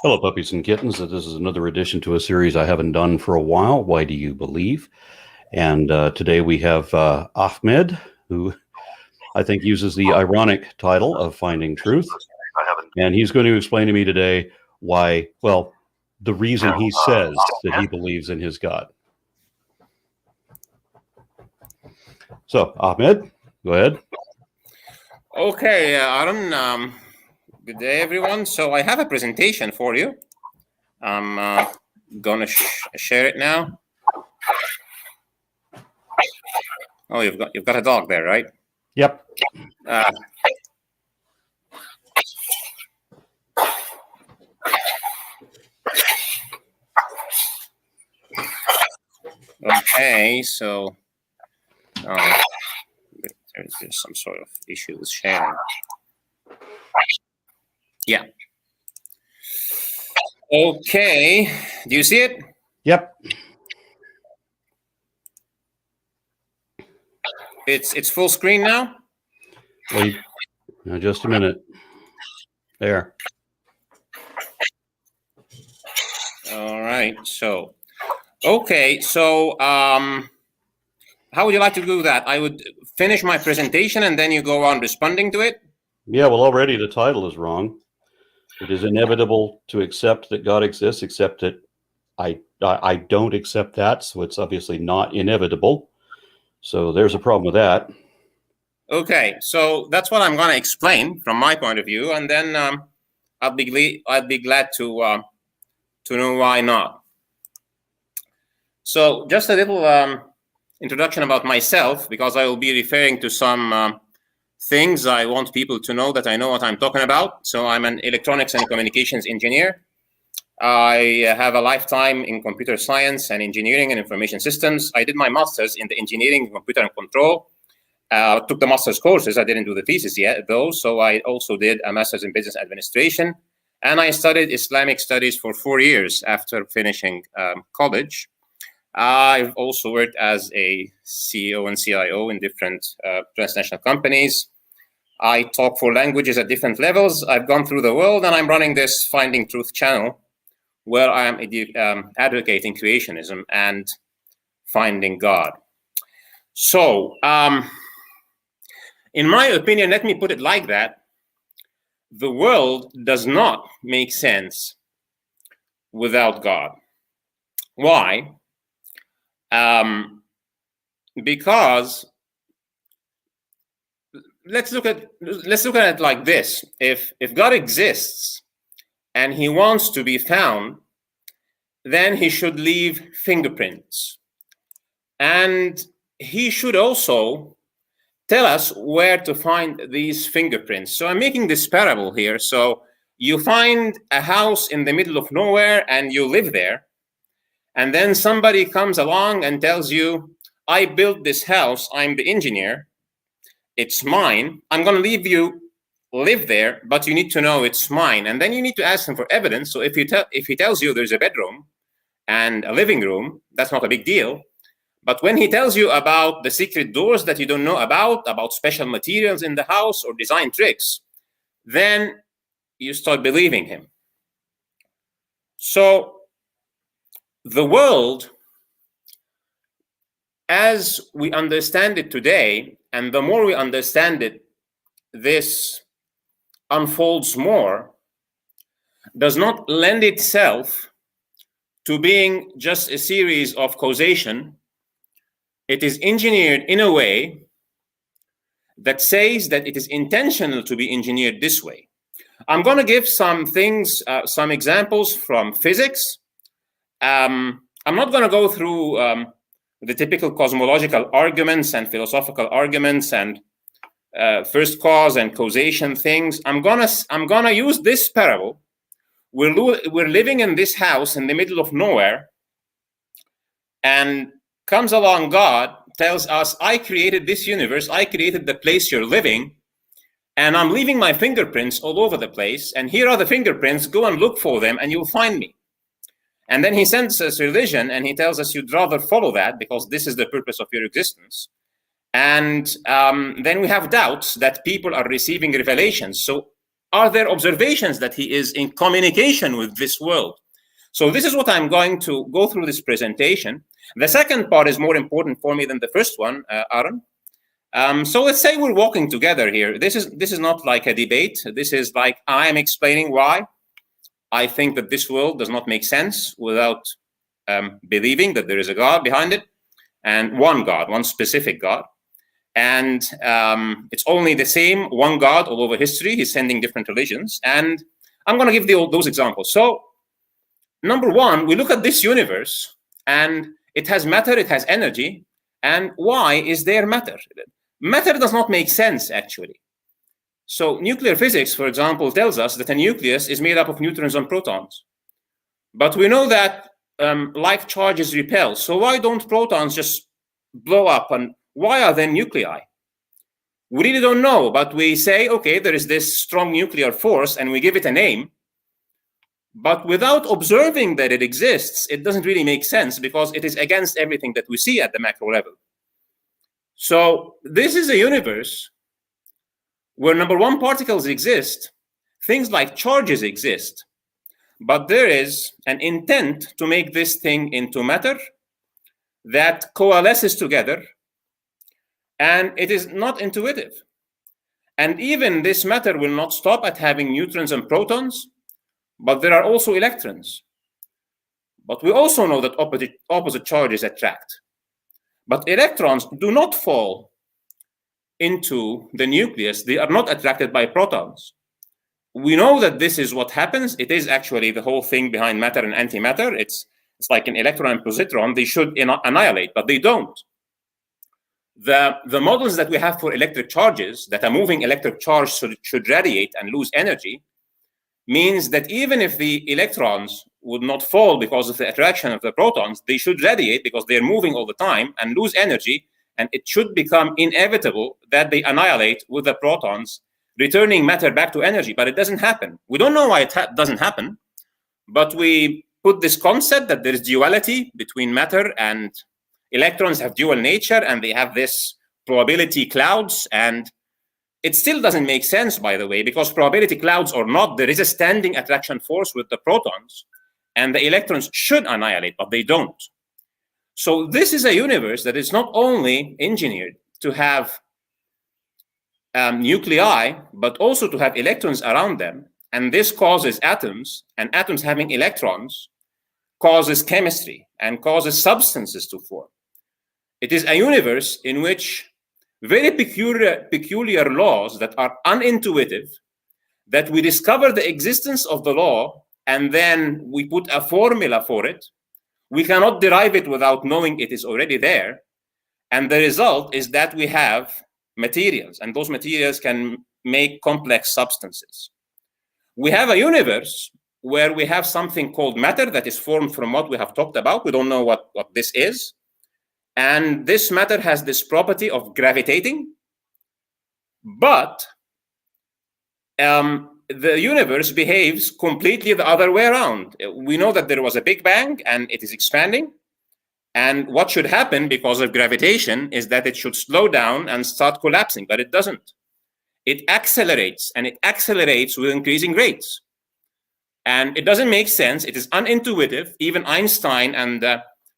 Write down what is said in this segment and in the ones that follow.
Hello, puppies and kittens. This is another edition to a series I haven't done for a while. Why do you believe? And today we have Ahmed, who I think uses the ironic title of Finding Truth. And he's going to explain to me today why, well, the reason he says that he believes in his God. So, Ahmed, go ahead. Okay, Aron, good day, everyone. So I have a presentation for you. I'm going to share it now. Oh, you've got a dog there, right? Yep. Okay, so there's some sort of issue with sharing. Yeah. Okay, do you see it? Yep. It's full screen now? Wait, now just a minute. There. All right, so, okay, so how would you like to do that? I would finish my presentation and then you go on responding to it? Yeah, well, already the title is wrong. It is inevitable to accept that God exists, except that I don't accept that, so it's obviously not inevitable. So there's a problem with that. Okay, so that's what I'm going to explain from my point of view, and then I'd be glad to know why not. So just a little introduction about myself, because I will be referring to some things I want people to know that I know what I'm talking about. So I'm an electronics and communications engineer. I have a lifetime in computer science and engineering and information systems. I did my master's in the engineering, computer and control. Took the master's courses. I didn't do the thesis yet, though. So I also did a master's in business administration. And I studied Islamic studies for 4 years after finishing college. I've also worked as a CEO and CIO in different transnational companies. I talk 4 languages at different levels. I've gone through the world, and I'm running this Finding Truth channel, where I am advocating creationism and finding God. So, in my opinion, let me put it like that. The world does not make sense without God. Why? Because let's look at it like this. If God exists and he wants to be found, then he should leave fingerprints. And he should also tell us where to find these fingerprints. So I'm making this parable here. So you find a house in the middle of nowhere and you live there. And then somebody comes along and tells you, I built this house, I'm the engineer, it's mine, I'm going to leave you live there, but you need to know it's mine. And then you need to ask him for evidence. So if he tells you there's a bedroom and a living room, that's not a big deal. But when he tells you about the secret doors that you don't know about special materials in the house or design tricks, then you start believing him. So the world, as we understand it today, and the more we understand it, this unfolds more, does not lend itself to being just a series of causation. It is engineered in a way that says that it is intentional to be engineered this way. I'm going to give some things, some examples from physics. I'm not going to go through the typical cosmological arguments and philosophical arguments and first cause and causation things. I'm gonna use this parable. We're living in this house in the middle of nowhere, and comes along God, tells us, I created this universe, I created the place you're living, and I'm leaving my fingerprints all over the place, and here are the fingerprints, go and look for them and you'll find me. And then he sends us religion and he tells us you'd rather follow that because this is the purpose of your existence. And then we have doubts that people are receiving revelations. So are there observations that he is in communication with this world? So this is what I'm going to go through this presentation. The second part is more important for me than the first one, Aron. So let's say we're walking together here. This is not like a debate. This is like I am explaining why I think that this world does not make sense without believing that there is a God behind it, and one God, one specific God. And it's only the same one God all over history. He's sending different religions. And I'm going to give those examples. So number one, we look at this universe, and it has matter, it has energy. And why is there matter? Matter does not make sense, actually. So nuclear physics, for example, tells us that a nucleus is made up of neutrons and protons. But we know that like charges repel. So why don't protons just blow up? And why are there nuclei? We really don't know, but we say, okay, there is this strong nuclear force, and we give it a name. But without observing that it exists, it doesn't really make sense, because it is against everything that we see at the macro level. So this is a universe where, number one, particles exist, things like charges exist, but there is an intent to make this thing into matter that coalesces together, and it is not intuitive. And even this matter will not stop at having neutrons and protons, but there are also electrons. But we also know that opposite charges attract. But electrons do not fall into the nucleus. They are not attracted by protons. We know that this is what happens. It is actually the whole thing behind matter and antimatter. It's like an electron and positron. They should annihilate, but they don't. The models that we have for electric charges, that a moving electric charge should radiate and lose energy, means that even if the electrons would not fall because of the attraction of the protons, they should radiate because they're moving all the time and lose energy. And it should become inevitable that they annihilate with the protons, returning matter back to energy. But it doesn't happen. We don't know why it doesn't happen, but we put this concept that there is duality between matter, and electrons have dual nature, and they have this probability clouds. And it still doesn't make sense, by the way, because probability clouds or not, there is a standing attraction force with the protons, and the electrons should annihilate, but they don't. So this is a universe that is not only engineered to have nuclei, but also to have electrons around them. And this causes atoms, and atoms having electrons causes chemistry and causes substances to form. It is a universe in which very peculiar laws that are unintuitive, that we discover the existence of the law, and then we put a formula for it. We cannot derive it without knowing it is already there. And the result is that we have materials, and those materials can make complex substances. We have a universe where we have something called matter that is formed from what we have talked about. We don't know what this is. And this matter has this property of gravitating. But the universe behaves completely the other way around. We know that there was a Big Bang and it is expanding. And what should happen because of gravitation is that it should slow down and start collapsing, but it doesn't. It accelerates, and it accelerates with increasing rates. And it doesn't make sense. It is unintuitive. Even Einstein, and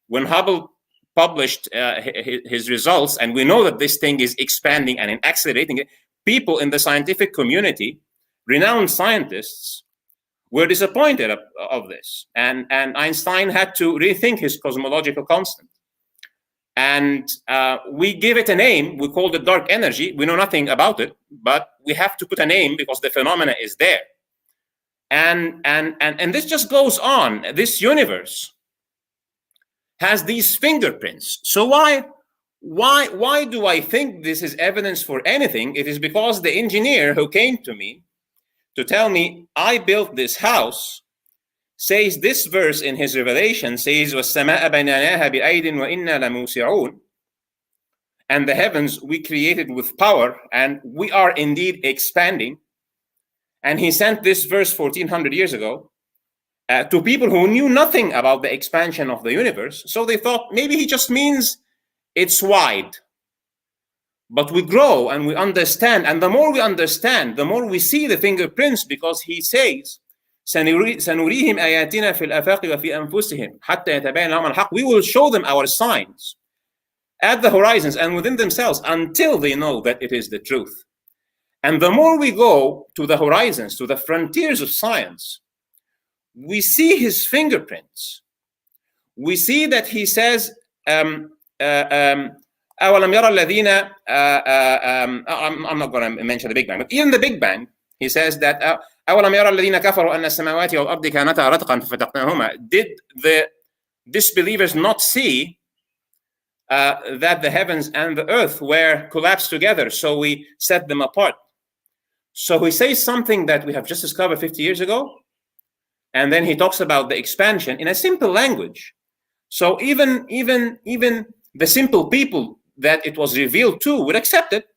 when Hubble published his results, and we know that this thing is expanding and accelerating, people in the scientific community, renowned scientists, were disappointed of this. And Einstein had to rethink his cosmological constant. And we give it a name. We called it dark energy. We know nothing about it, but we have to put a name because the phenomena is there. And this just goes on. This universe has these fingerprints. So why do I think this is evidence for anything? It is because the engineer who came to me to tell me I built this house says this verse in his revelation, says وَالسَّمَاءَ بَنَيْنَاهَا بِأَيْدٍ وَإِنَّا لَمُوسِعُونَ, and the heavens we created with power, and we are indeed expanding. And he sent this verse 1400 years ago to people who knew nothing about the expansion of the universe. So they thought maybe he just means it's wide. But we grow and we understand, and the more we understand, the more we see the fingerprints, because he says, سنريهم آياتنا في الآفاق وفي أنفسهم حتى يتبين لهم الحق. We will show them our signs at the horizons and within themselves until they know that it is the truth. And the more we go to the horizons, to the frontiers of science, we see his fingerprints. We see that he says, أولم يرى الذين I'm not going to mention the Big Bang, but even the Big Bang, he says that أولم يرى الذين كفروا أن السماوات والأرض كانتا رتقا ففتقناهما. Did the disbelievers not see that the heavens and the earth were collapsed together, so we set them apart? So he says something that we have just discovered 50 years ago, and then he talks about the expansion in a simple language. So even the simple people that it was revealed to would accept it.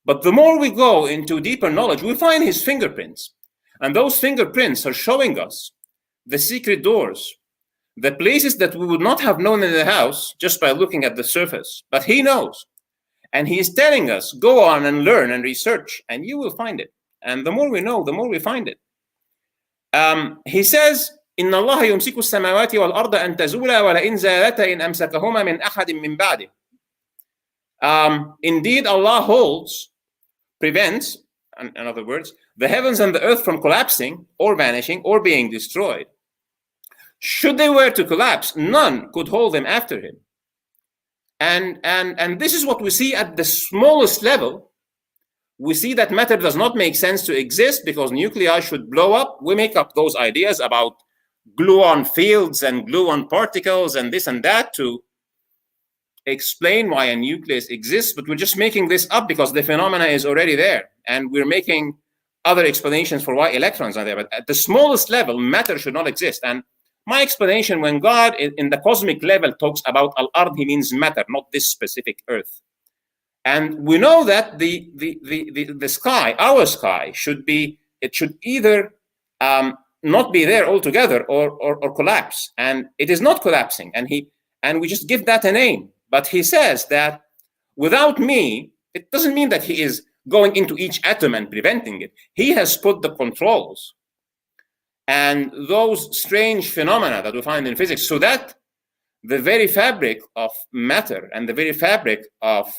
But the more we go into deeper knowledge, we find his fingerprints. And those fingerprints are showing us the secret doors, the places that we would not have known in the house just by looking at the surface. But he knows. And he is telling us, go on and learn and research, and you will find it. And the more we know, the more we find it. He says, إن الله يمسك السماوات والأرض أن تزولا ولئن زالتا إن أمسكهما من أحد من بعده. Indeed, Allah prevents, in other words, the heavens and the earth from collapsing or vanishing or being destroyed. Should they were to collapse, none could hold them after him. And this is what we see at the smallest level. We see that matter does not make sense to exist because nuclei should blow up. We make up those ideas about gluon fields and gluon particles and this and that to explain why a nucleus exists, but we're just making this up because the phenomena is already there, and we're making other explanations for why electrons are there. But at the smallest level, matter should not exist. And my explanation, when God in the cosmic level talks about al-ard, he means matter, not this specific earth. And we know that the sky, our sky, should either not be there altogether or collapse. And it is not collapsing. And we just give that a name. But he says that without me, it doesn't mean that he is going into each atom and preventing it. He has put the controls and those strange phenomena that we find in physics, so that the very fabric of matter and the very fabric of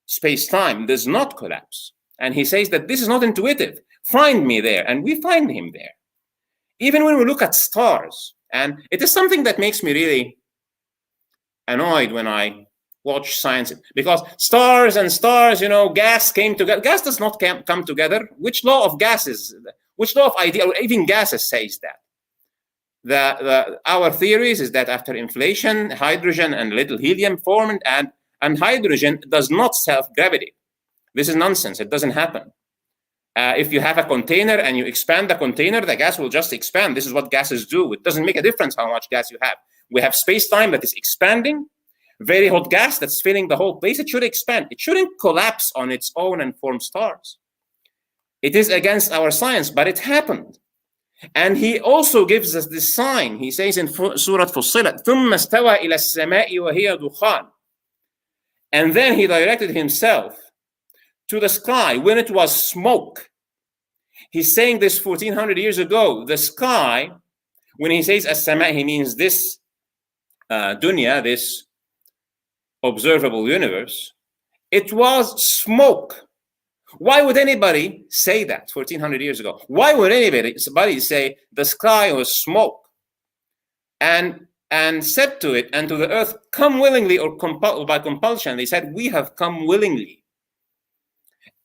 space-time does not collapse. And he says that this is not intuitive. Find me there, and we find him there. Even when we look at stars, and it is something that makes me really annoyed when I watch science, because stars and stars, gas came together. Gas does not come together. Which law of gases, which law of idea, or even gases says that? Our theories is that after inflation, hydrogen and little helium formed, and hydrogen does not self-gravity. This is nonsense. It doesn't happen. If you have a container and you expand the container, the gas will just expand. This is what gases do. It doesn't make a difference how much gas you have. We have space-time that is expanding, very hot gas that's filling the whole place. It should expand. It shouldn't collapse on its own and form stars. It is against our science, but it happened. And he also gives us this sign. He says in Surah Fussilat, ثُمَّ اسْتَوَى إِلَى السَّمَاءِ وَهِيَ دُخَانٌ. And then he directed himself to the sky when it was smoke. He's saying this 1400 years ago. The sky, when he says as-sama, he means this dunya, this observable universe. It was smoke. Why would anybody say that 1400 years ago? Why would anybody say the sky was smoke? And said to it and to the earth, come willingly or by compulsion. They said, we have come willingly.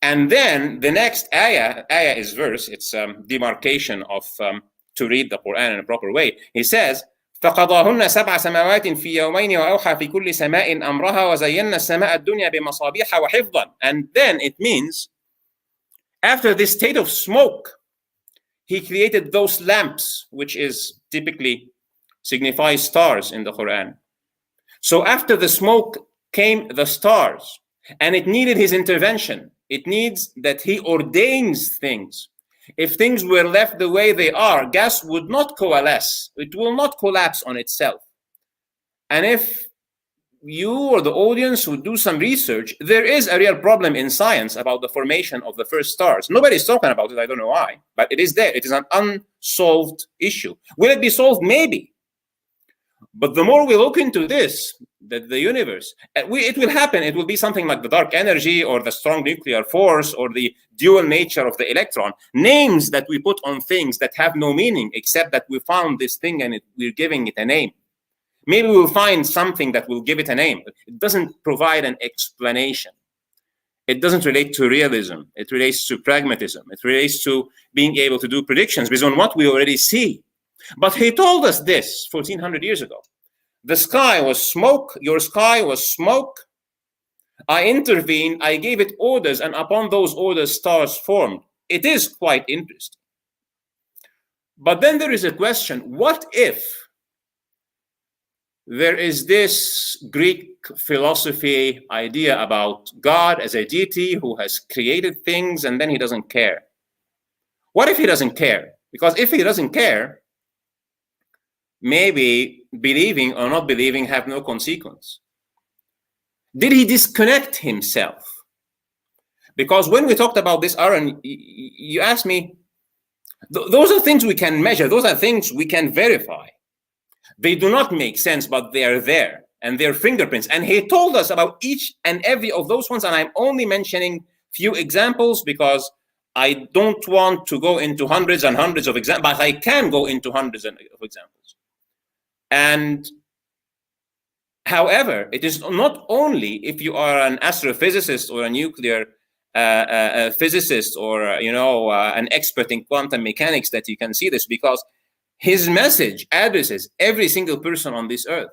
And then the next ayah is verse, it's demarcation of to read the Quran in a proper way. He says, فَقَضَاهُنَّ سَبْعَ سَمَاوَاتٍ فِي يَوْمَيْنِ وَأَوْحَى فِي كُلِّ سَمَاءٍ أَمْرَهَا وَزَيَّنَّا السَّمَاءَ الدُّنْيَا بِمَصَابِيحَ وَحِفْظًا. And then it means, after this state of smoke, he created those lamps, which is typically signifies stars in the Quran. So after the smoke came the stars, and it needed his intervention. It needs that he ordains things. If things were left the way they are, gas would not coalesce. It will not collapse on itself. And if you or the audience would do some research, there is a real problem in science about the formation of the first stars. Nobody's talking about it, I don't know why, but it is there. It is an unsolved issue. Will it be solved? Maybe. But the more we look into this, that the universe, it will happen. It will be something like the dark energy or the strong nuclear force or the dual nature of the electron, names that we put on things that have no meaning except that we found this thing and we're giving it a name. Maybe we'll find something that will give it a name. It doesn't provide an explanation. It doesn't relate to realism. It relates to pragmatism. It relates to being able to do predictions based on what we already see. But he told us this 1400 years ago. The sky was smoke. Your sky was smoke. I intervened. I gave it orders. And upon those orders, stars formed. It is quite interesting. But then there is a question. What if there is this Greek philosophy idea about God as a deity who has created things and then he doesn't care? What if he doesn't care? Because if he doesn't care, maybe believing or not believing have no consequence. Did he disconnect himself? Because when we talked about this, Aaron, you asked me, those are things we can measure. Those are things we can verify. They do not make sense, but they are there, and they're fingerprints. And he told us about each and every of those ones, and I'm only mentioning few examples because I don't want to go into hundreds and hundreds of examples, but I can go into hundreds of examples. And however, it is not only if you are an astrophysicist or a nuclear physicist or an expert in quantum mechanics that you can see this, because his message addresses every single person on this earth,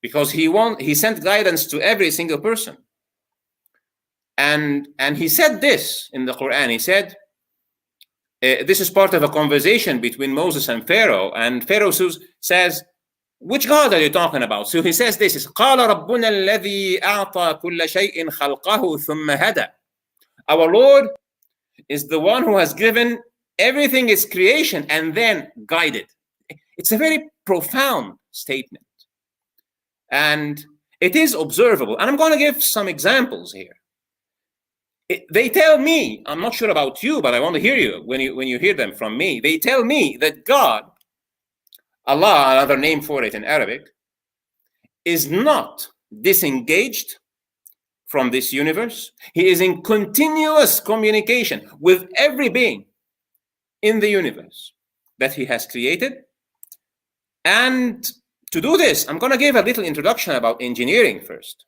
because he sent guidance to every single person. And he said this in the Quran. He said, this is part of a conversation between Moses and Pharaoh says, which God are you talking about? So he says this is قال ربنا الذي أعطى كل شيء خلقه ثم هدى. Our Lord is the one who has given everything its creation and then guided. It's a very profound statement. And it is observable. And I'm going to give some examples here. They tell me, I'm not sure about you, but I want to hear you when you hear them from me. They tell me that God, Allah, another name for it in Arabic, is not disengaged from this universe. He is in continuous communication with every being in the universe that he has created. And to do this, I'm going to give a little introduction about engineering first.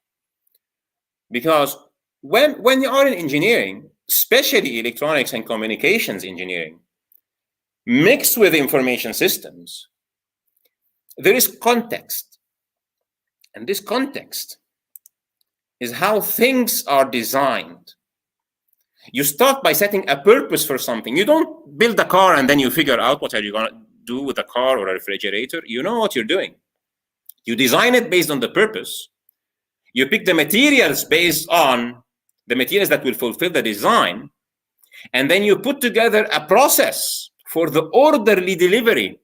Because when you are in engineering, especially electronics and communications engineering, mixed with information systems, there is context. And this context is how things are designed. You start by setting a purpose for something. You don't build a car and then you figure out what are you going to do with a car or a refrigerator. You know what you're doing. You design it based on the purpose. You pick the materials based on the materials that will fulfill the design. And then you put together a process for the orderly delivery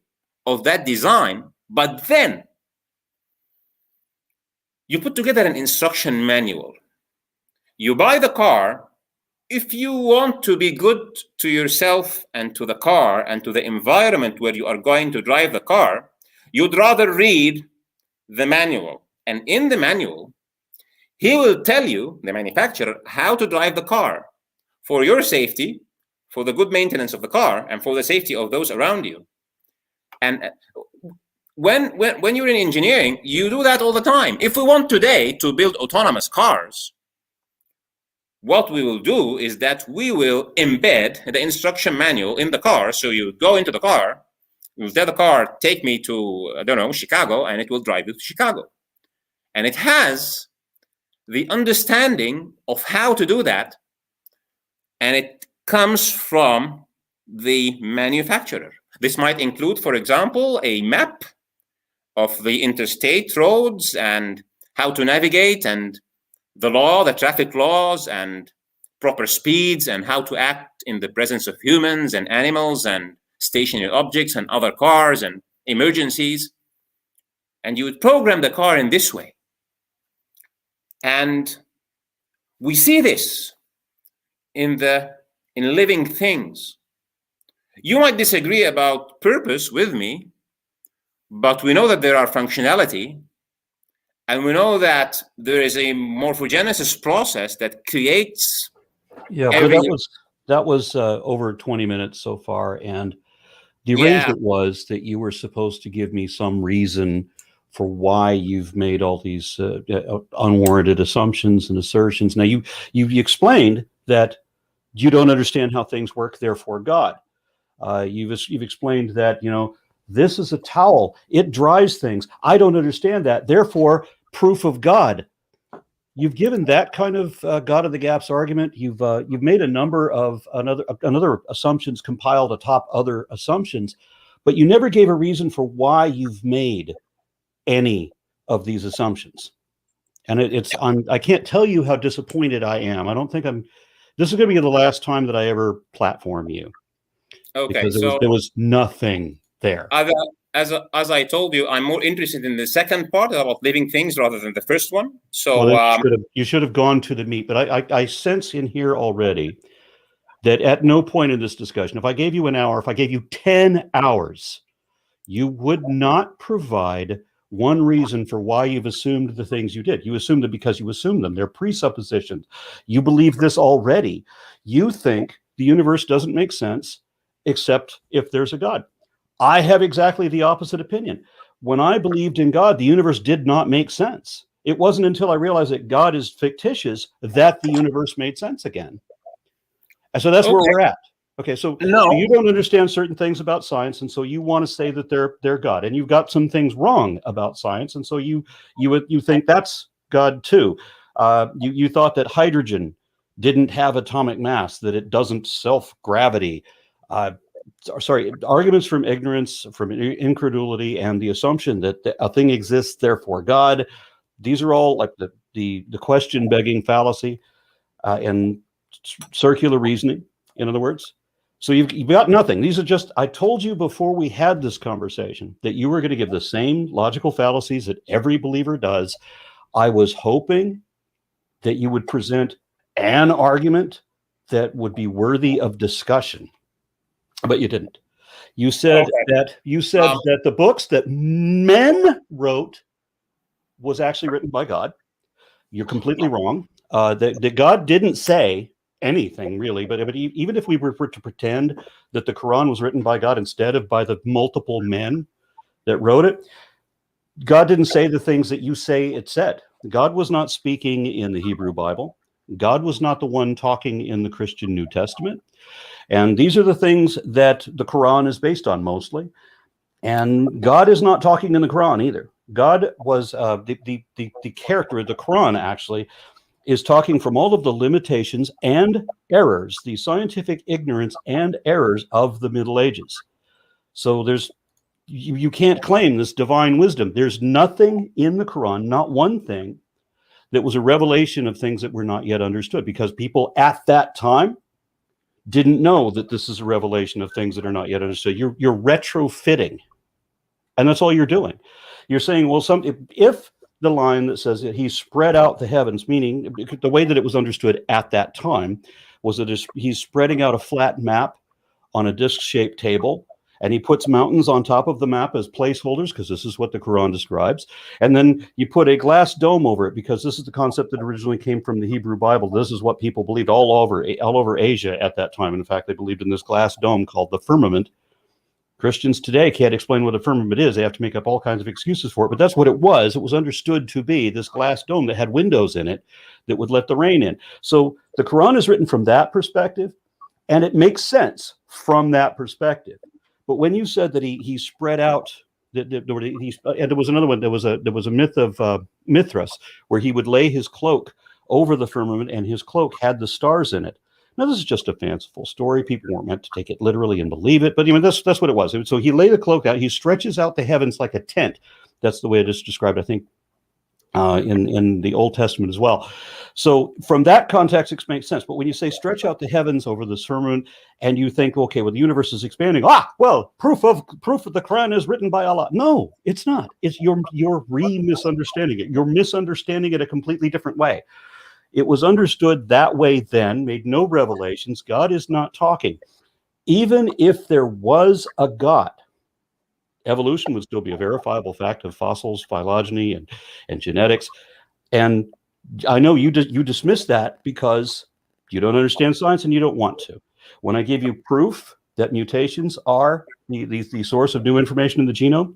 of that design. But then you put together an instruction manual. You buy the car. If you want to be good to yourself and to the car and to the environment where you are going to drive the car, you'd rather read the manual. And in the manual, he will tell you, the manufacturer, how to drive the car for your safety, for the good maintenance of the car, and for the safety of those around you. And when you're in engineering, you do that all the time. If we want today to build autonomous cars, what we will do is that we will embed the instruction manual in the car. So you go into the car, you tell the car, take me to, I don't know, Chicago, and it will drive you to Chicago. And it has the understanding of how to do that. And it comes from the manufacturer. This might include, for example, a map of the interstate roads and how to navigate and the law, the traffic laws and proper speeds and how to act in the presence of humans and animals and stationary objects and other cars and emergencies. And you would program the car in this way. And we see this in living things. You might disagree about purpose with me, but we know that there are functionality, and we know that there is a morphogenesis process that creates. Yeah, but that was over 20 minutes so far, and the arrangement was that you were supposed to give me some reason for why you've made all these unwarranted assumptions and assertions. Now, you explained that you don't understand how things work, therefore God. You've explained that, this is a towel. It dries things. I don't understand that. Therefore, proof of God. You've given that kind of God of the gaps argument. You've made a number of another assumptions compiled atop other assumptions, but you never gave a reason for why you've made any of these assumptions. And I can't tell you how disappointed I am. I don't think this is going to be the last time that I ever platform you. Okay, because there was nothing there. As I told you, I'm more interested in the second part about living things rather than the first one. So you should have gone to the meat. But I sense in here already that at no point in this discussion, if I gave you an hour, if I gave you 10 hours, you would not provide one reason for why you've assumed the things you did. You assumed it because you assumed them. They're presuppositions. You believe this already. You think the universe doesn't make sense except if there's a God. I have exactly the opposite opinion. When I believed in God, the universe did not make sense. It wasn't until I realized that God is fictitious that the universe made sense again. And so that's where we're at. Okay, so you don't understand certain things about science, and so you want to say that they're God, and you've got some things wrong about science, and so you think that's God too. You thought that hydrogen didn't have atomic mass, that it doesn't self-gravity. Arguments from ignorance, from incredulity, and the assumption that a thing exists, therefore God. These are all like the question-begging fallacy and circular reasoning, in other words. So you've got nothing. These are just, I told you before we had this conversation that you were going to give the same logical fallacies that every believer does. I was hoping that you would present an argument that would be worthy of discussion, but you didn't. You said that the books that men wrote was actually written by God. You're completely wrong. That God didn't say anything really, but even if we were to pretend that the Quran was written by God instead of by the multiple men that wrote it, God didn't say the things that you say it said. God was not speaking in the Hebrew Bible. God was not the one talking in the Christian New Testament. And these are the things that the Quran is based on mostly. And God is not talking in the Quran either. God was the character of the Quran actually is talking from all of the limitations and errors, the scientific ignorance and errors of the Middle Ages. So you can't claim this divine wisdom. There's nothing in the Quran, not one thing, that was a revelation of things that were not yet understood, because people at that time didn't know that this is a revelation of things that are not yet understood. You're retrofitting, and that's all you're doing. You're saying, well, if the line that says that he spread out the heavens, meaning the way that it was understood at that time was that he's spreading out a flat map on a disc-shaped table, and he puts mountains on top of the map as placeholders, because this is what the Quran describes. And then you put a glass dome over it, because this is the concept that originally came from the Hebrew Bible. This is what people believed all over Asia at that time. In fact, they believed in this glass dome called the firmament. Christians today can't explain what a firmament is. They have to make up all kinds of excuses for it, but that's what it was. It was understood to be this glass dome that had windows in it that would let the rain in. So the Quran is written from that perspective, and it makes sense from that perspective. But when you said that he spread out, and there was another one, there was a myth of Mithras, where he would lay his cloak over the firmament, and his cloak had the stars in it. Now, this is just a fanciful story. People weren't meant to take it literally and believe it, but that's what it was. So he laid the cloak out. He stretches out the heavens like a tent. That's the way it is described, I think, in the Old Testament as well. So from that context, it makes sense. But when you say stretch out the heavens over the sermon, and you think, okay, well, the universe is expanding. Proof of the Quran is written by Allah. No, it's not. It's you're misunderstanding it. You're misunderstanding it a completely different way. It was understood that way then, made no revelations. God is not talking. Even if there was a God, evolution would still be a verifiable fact of fossils, phylogeny, and genetics. And I know you dismiss that because you don't understand science and you don't want to. When I give you proof that mutations are the source of new information in the genome,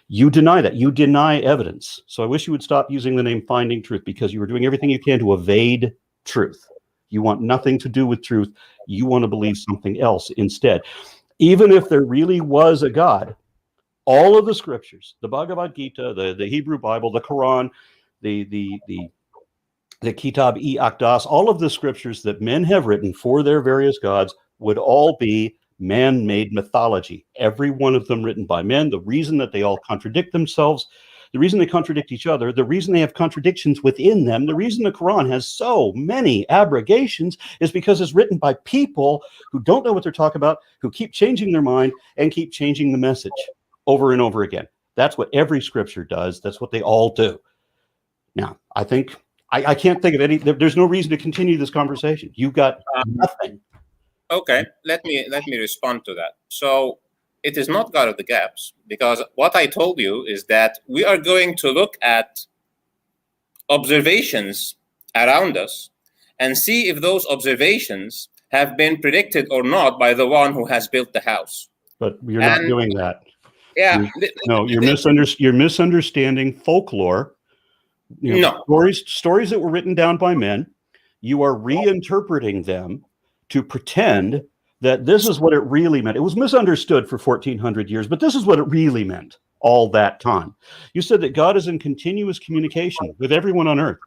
you deny that. You deny evidence. So I wish you would stop using the name Finding Truth, because you are doing everything you can to evade truth. You want nothing to do with truth. You want to believe something else instead. Even if there really was a God, all of the scriptures, the Bhagavad Gita, the Hebrew Bible, the Quran, the Kitab-i-Aqdas, all of the scriptures that men have written for their various gods would all be man-made mythology. Every one of them written by men. The reason that they all contradict themselves, the reason they contradict each other, the reason they have contradictions within them, the reason the Quran has so many abrogations is because it's written by people who don't know what they're talking about, who keep changing their mind and keep changing the message over and over again. That's what every scripture does. That's what they all do. Now, I think I can't think of any. There's no reason to continue this conversation. You've got nothing. Okay, let me respond to that. So it is not God of the gaps, because what I told you is that we are going to look at observations around us and see if those observations have been predicted or not by the one who has built the house. But you're not doing that. Yeah. You're misunderstanding folklore. Stories that were written down by men. You are reinterpreting them to pretend that this is what it really meant. It was misunderstood for 1,400 years, but this is what it really meant all that time. You said that God is in continuous communication with everyone on earth,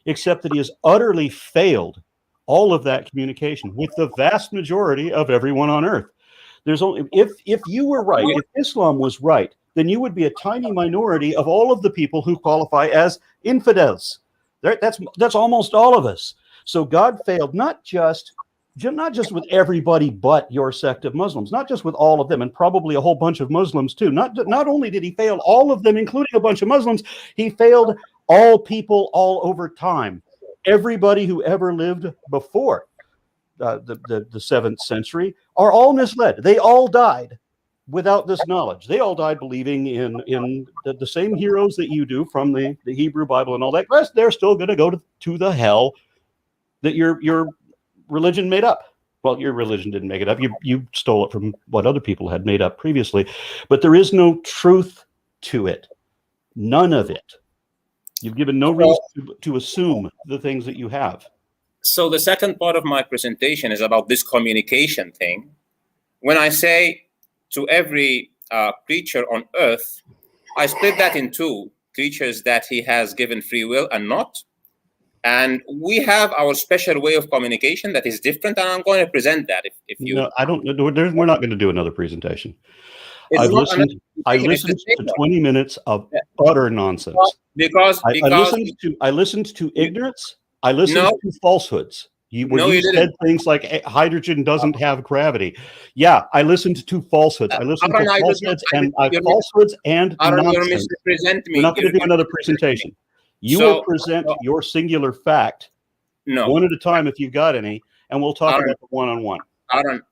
except that he has utterly failed all of that communication with the vast majority of everyone on earth. There's only, if you were right, if Islam was right, then you would be a tiny minority of all of the people who qualify as infidels. That's almost all of us. So God failed not just with everybody but your sect of Muslims, not just with all of them, and probably a whole bunch of Muslims too. Not only did he fail all of them, including a bunch of Muslims, he failed all people all over time. Everybody who ever lived before the 7th century are all misled. They all died without this knowledge. They all died believing in the same heroes that you do from the Hebrew Bible and all that. Rest, they're still going to go to the hell that your religion made up. Well, your religion didn't make it up. You stole it from what other people had made up previously. But there is no truth to it. None of it. You've given no reason to assume the things that you have. So the second part of my presentation is about this communication thing. When I say to every creature on earth, I split that in two: creatures that he has given free will and not. And we have our special way of communication that is different, and I'm going to present that. If you, no, I don't. We're not going to do another presentation. I listened to 20 minutes of utter nonsense. I listened to ignorance. I listened to falsehoods. You said things like hydrogen doesn't have gravity. Yeah, I listened to falsehoods. I listened to falsehoods and nonsense. We're not going to do another presentation. You will present your singular fact one at a time if you've got any, and we'll talk about the one-on-one.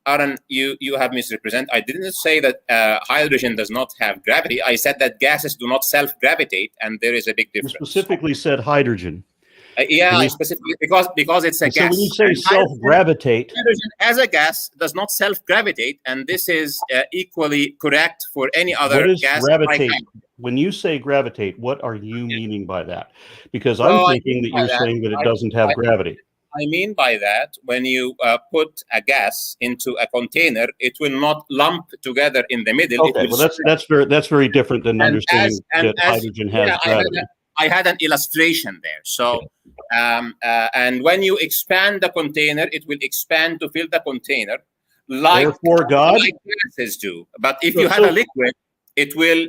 Aron, you have misrepresented. I didn't say that hydrogen does not have gravity. I said that gases do not self-gravitate, and there is a big difference. You specifically said hydrogen. I specifically because it's a gas. So when you say self-gravitate, hydrogen as a gas does not self-gravitate, and this is equally correct for any other gas. Gravitate? When you say gravitate, what are you meaning by that? Because I'm thinking that you're saying that it doesn't have gravity. I mean by that, when you put a gas into a container, it will not lump together in the middle. Okay, well that's very different than understanding that hydrogen has gravity. I had an illustration there. So, and when you expand the container, it will expand to fill the container, like gases do. But if you have a liquid, it will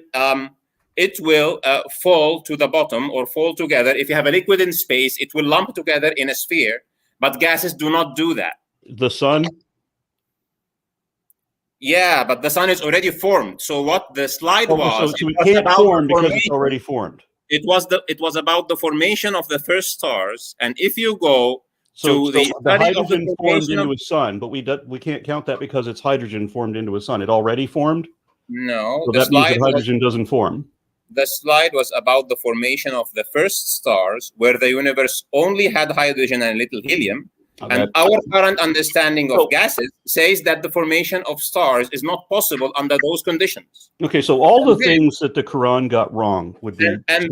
it will fall to the bottom or fall together. If you have a liquid in space, it will lump together in a sphere, but gases do not do that. The sun? Yeah, but the sun is already formed. So what the slide was, so it can't form because it's already formed. It was about the formation of the first stars, and if you go to the study of hydrogen the formed formation into a sun, but we can't count that because it's hydrogen formed into a sun. It already formed. No, so that means that hydrogen doesn't form. The slide was about the formation of the first stars, where the universe only had hydrogen and little helium. Okay. And our current understanding of gases says that the formation of stars is not possible under those conditions. Okay, so all the things that the Quran got wrong would be and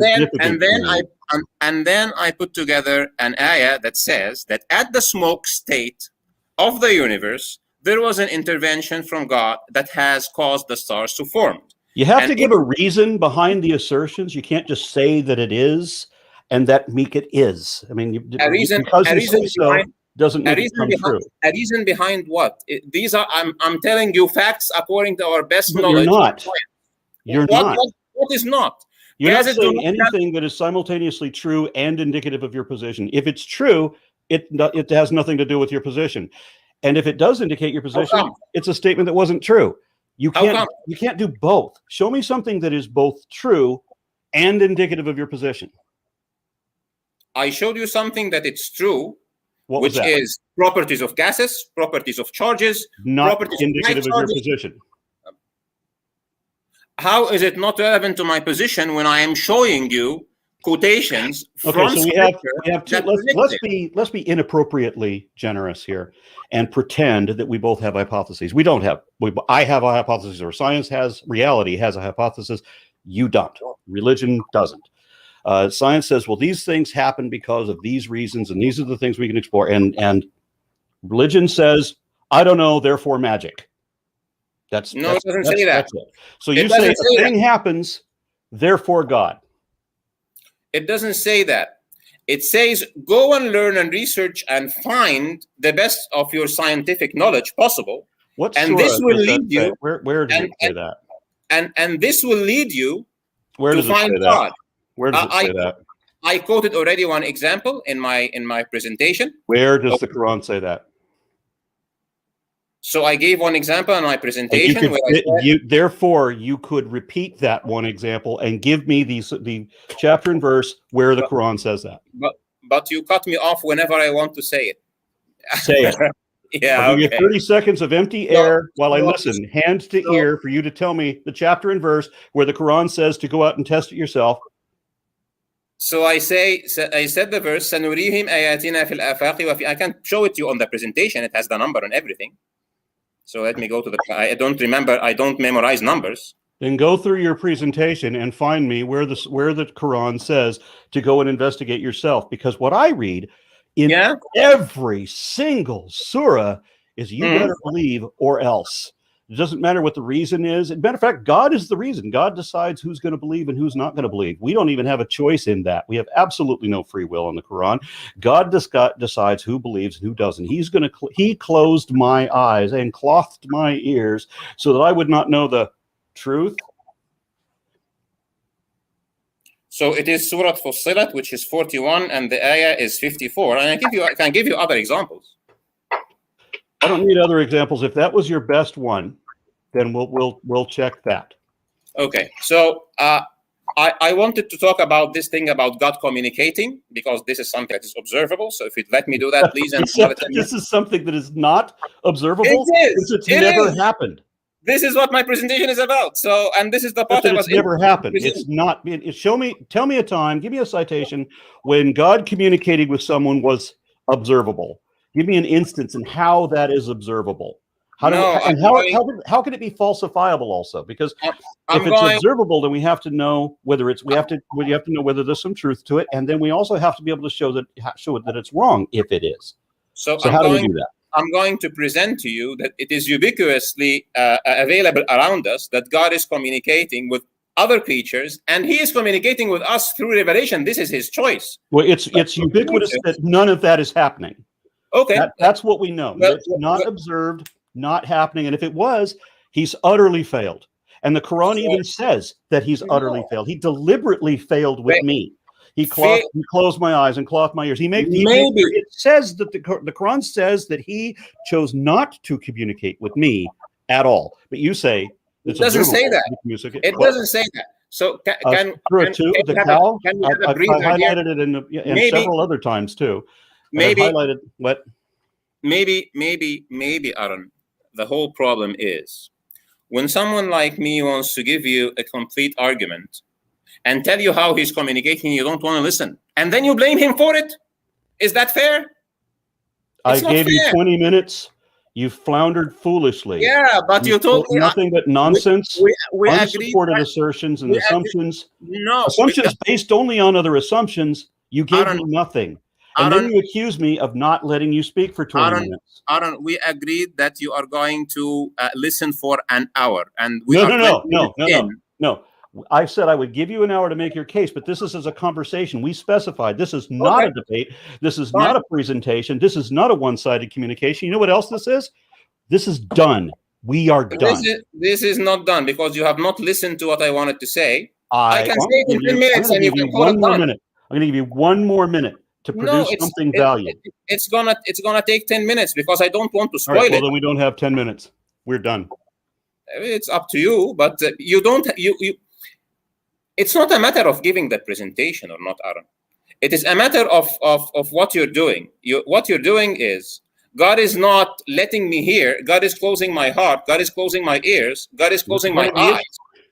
then I put together an ayah that says that at the smoke state of the universe, there was an intervention from God that has caused the stars to form. You have to give a reason behind the assertions. You can't just say that it is and that make it is. I mean, doesn't make it come true. A reason behind what? These are I'm telling you facts according to our best knowledge. You're not. You're not. What is not? You're not saying anything that is simultaneously true and indicative of your position. If it's true, it has nothing to do with your position. And if it does indicate your position, it's a statement that wasn't true. You can't do both. Show me something that is both true and indicative of your position. I showed you something that it's true. Which is properties of gases, properties of charges, not indicative of your position. How is it not relevant to my position when I am showing you quotations from so we have two. Let's be inappropriately generous here and pretend that we both have hypotheses. We don't have. I have a hypothesis, or science has, reality has a hypothesis. You don't. Religion doesn't. Science says, well, these things happen because of these reasons, and these are the things we can explore. And religion says, I don't know, therefore magic. It doesn't say that. So you say a thing happens, therefore God. It doesn't say that. It says, go and learn and research and find the best of your scientific knowledge possible. And this will lead you. Where does it say that? And this will lead you to find God. Where does it say that? I quoted already one example in my presentation. Where does the Quran say that? So I gave one example in my presentation. Therefore, you could repeat that one example and give me the chapter and verse where the Quran says that. But you cut me off whenever I want to say it. Say it. Yeah. I'll give you 30 seconds of empty air while I listen, hand to ear, for you to tell me the chapter and verse where the Quran says to go out and test it yourself. So I said the verse, سَنُرِيهِمْ آيَاتِنَا فِي الْآفَاقِ I can show it to you on the presentation. It has the number and everything. So let me go to I don't remember. I don't memorize numbers. Then go through your presentation and find me where the Quran says to go and investigate yourself. Because what I read in every single surah is you better believe or else. It doesn't matter what the reason is. As a matter of fact, God is the reason. God decides who's going to believe and who's not going to believe. We don't even have a choice in that. We have absolutely no free will in the Quran. God decides who believes and who doesn't. He closed my eyes and clothed my ears so that I would not know the truth. So it is Surah Fussilat, which is 41, and the ayah is 54. And I can give you other examples. I don't need other examples. If that was your best one, then we'll check that. Okay. So I wanted to talk about this thing about God communicating, because this is something that is observable. So if you'd let me do that, please. This is something that is not observable. It is. It's never happened. This is what my presentation is about. So, and this is the part that it's never happened. It's not. Tell me a time. Give me a citation when God communicating with someone was observable. Give me an instance in how that is observable. How can it be falsifiable also? Because if it's observable, then we have to know whether it's we have to know whether there's some truth to it, and then we also have to be able to show it that it's wrong if it is. So how do we do that? I'm going to present to you that it is ubiquitously available around us that God is communicating with other creatures, and He is communicating with us through revelation. This is His choice. Well, it's ubiquitous that none of that is happening. Okay, that's what we know. It's not observed, not happening, and if it was, He's utterly failed. And the Quran even says that he's utterly failed. He deliberately failed with me. He closed my eyes and clothed my ears. It says that the Quran says that he chose not to communicate with me at all. But you say it doesn't say that. It doesn't say that. So I highlighted it in several other times too. Maybe highlighted what? Maybe, Aron, the whole problem is when someone like me wants to give you a complete argument and tell you how he's communicating, you don't want to listen, and then you blame him for it. Is that fair? I gave you 20 minutes. You floundered foolishly. Yeah, but you told me nothing but nonsense, we unsupported assertions and assumptions. No, assumptions based only on other assumptions. You gave me nothing. And then you accuse me of not letting you speak for 20 minutes. Aron, we agreed that you are going to listen for an hour. And No. I said I would give you an hour to make your case, but this is as a conversation. We specified this is not a debate. This is not a presentation. This is not a one-sided communication. You know what else this is? This is done. We are done. This is not done because you have not listened to what I wanted to say. I can say it in 10 minutes and you can call it done. I'm going to give you one more minute to produce something valuable. It's gonna take 10 minutes because I don't want to spoil it. Well, then we don't have 10 minutes. We're done. It's up to you, but you don't. It's not a matter of giving the presentation or not, Aron. It is a matter of what you're doing. What you're doing is God is not letting me hear. God is closing my heart. God is closing my ears. God is closing my eyes.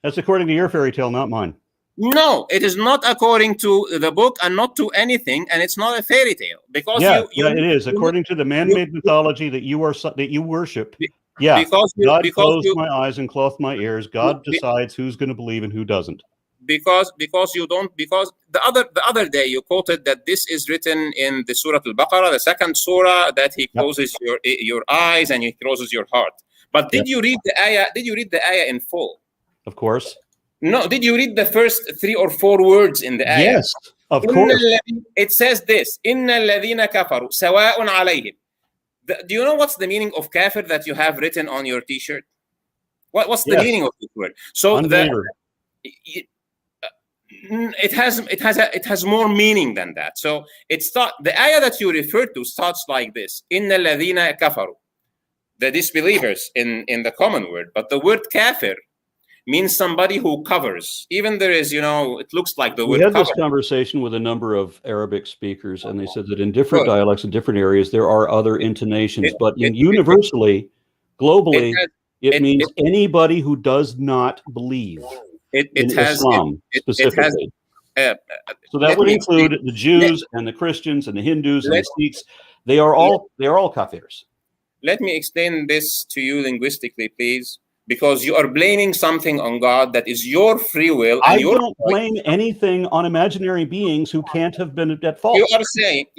That's according to your fairy tale, not mine. No, it is not according to the book and not to anything, and it's not a fairy tale because it is according to the man-made mythology that you worship. Yeah, because God closed my eyes and clothed my ears. God decides who's going to believe and who doesn't. Because the other day you quoted that this is written in the Surah Al-Baqarah, the second surah, that he closes your eyes and he closes your heart. But did you read the ayah? Did you read the ayah in full? Of course. No. Did you read the first 3 or 4 words in the ayah? Yes, of course. It says this: "Inna alladhina kafaru sawa'un alayhim." Do you know what's the meaning of kafir that you have written on your T-shirt? What's the meaning of this word? So it has more meaning than that. So the ayah that you refer to starts like this: "Inna alladhina kafaru," the disbelievers in the common word, but the word kafir means somebody who covers. Even there is, it looks like the word. We had this conversation with a number of Arabic speakers, and they said that in different dialects in different areas there are other intonations, but universally, globally, it means anybody who does not believe in Islam specifically. So that would include the Jews and the Christians and the Hindus and the Sikhs. They are all kafirs. Let me explain this to you linguistically, please. Because you are blaming something on God that is your free will. And I don't blame anything on imaginary beings who can't have been at fault. You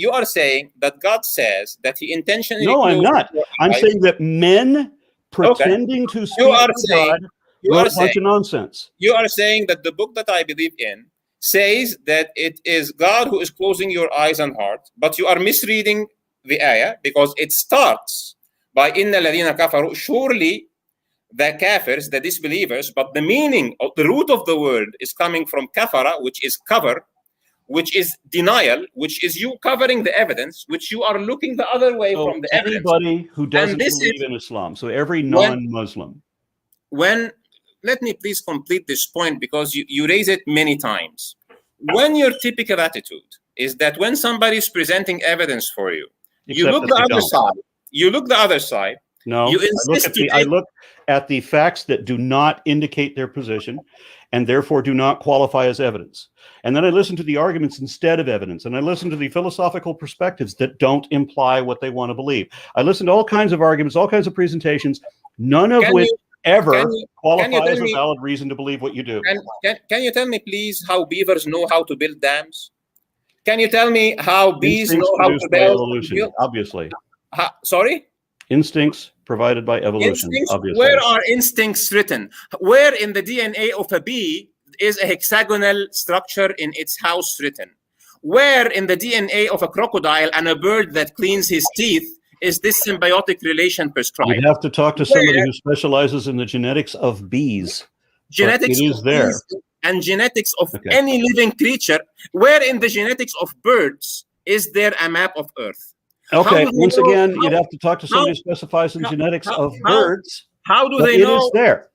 are saying that God says that he intentionally. No, I'm not. I'm saying that men pretending to speak to God wrote a bunch of nonsense. You are saying that the book that I believe in says that it is God who is closing your eyes and heart, but you are misreading the ayah because it starts by "Inna alladhina kafaru." Surely the kafirs, the disbelievers, but the meaning of the root of the word is coming from kafara, which is cover, which is denial, which is you covering the evidence, which you are looking the other way from the evidence. Anybody who doesn't believe in Islam, so every non-Muslim. Let me please complete this point because you raise it many times. When your typical attitude is that when somebody is presenting evidence for you, you look the other side. You look the other side. No, I look at the facts that do not indicate their position and therefore do not qualify as evidence. And then I listen to the arguments instead of evidence. And I listen to the philosophical perspectives that don't imply what they want to believe. I listen to all kinds of arguments, all kinds of presentations, none of which ever qualify as a valid reason to believe what you do. Can you tell me, please, how beavers know how to build dams? Can you tell me how bees know how to build evolution? Obviously. Sorry? Instincts provided by evolution, obviously. Where are instincts written? Where in the DNA of a bee is a hexagonal structure in its house written? Where in the DNA of a crocodile and a bird that cleans his teeth is this symbiotic relation prescribed? You'd have to talk to somebody who specializes in the genetics of bees genetics it is of there. bees and genetics of Okay. any living creature. Where in the genetics of birds is there a map of Earth? Okay, do they once know- again, how- you'd have to talk to somebody how- who specifies in how- genetics how- of how- birds, How do but they it know? is there.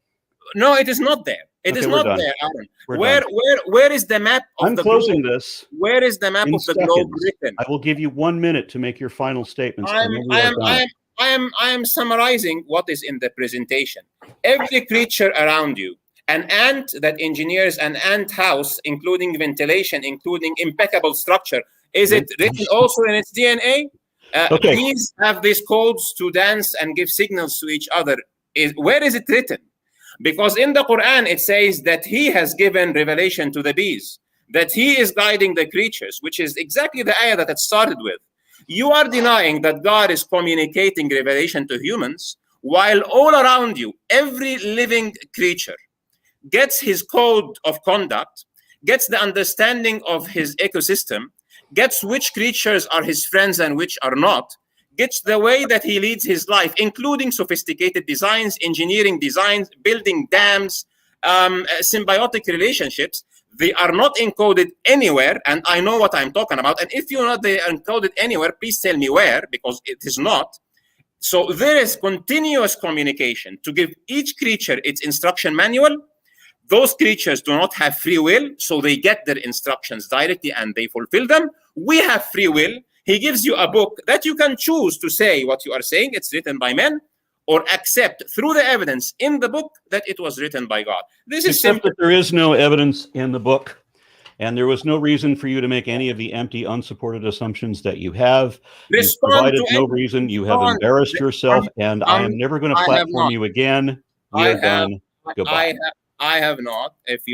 No, it is not there. It is Okay, we're not done. there, Aaron. We're Where, done. where is the map of I'm the closing globe? this Where is the map in of the globe seconds. written? I will give you 1 minute to make your final statements, and then we are done. I am summarizing what is in the presentation. Every creature around you, an ant that engineers an ant house, including ventilation, including impeccable structure, is it written also in its DNA? Okay. Bees have these codes to dance and give signals to each other. Where is it written? Because in the Quran, it says that he has given revelation to the bees, that he is guiding the creatures, which is exactly the ayah that it started with. You are denying that God is communicating revelation to humans, while all around you, every living creature gets his code of conduct, gets the understanding of his ecosystem, gets which creatures are his friends and which are not, gets the way that he leads his life, including sophisticated designs, engineering designs, building dams, symbiotic relationships. They are not encoded anywhere, and I know what I'm talking about. And if you know they are encoded anywhere, please tell me where, because it is not. So there is continuous communication to give each creature its instruction manual. Those creatures do not have free will, so they get their instructions directly and they fulfill them. We have free will. He gives you a book that you can choose to say what you are saying, it's written by men, or accept through the evidence in the book that it was written by God. This is Except simple. that there is no evidence in the book, and there was no reason for you to make any of the empty, unsupported assumptions that you have. You've provided no reason. You have embarrassed yourself, and I am never going to platform you again. We are done. Goodbye. I have not. If you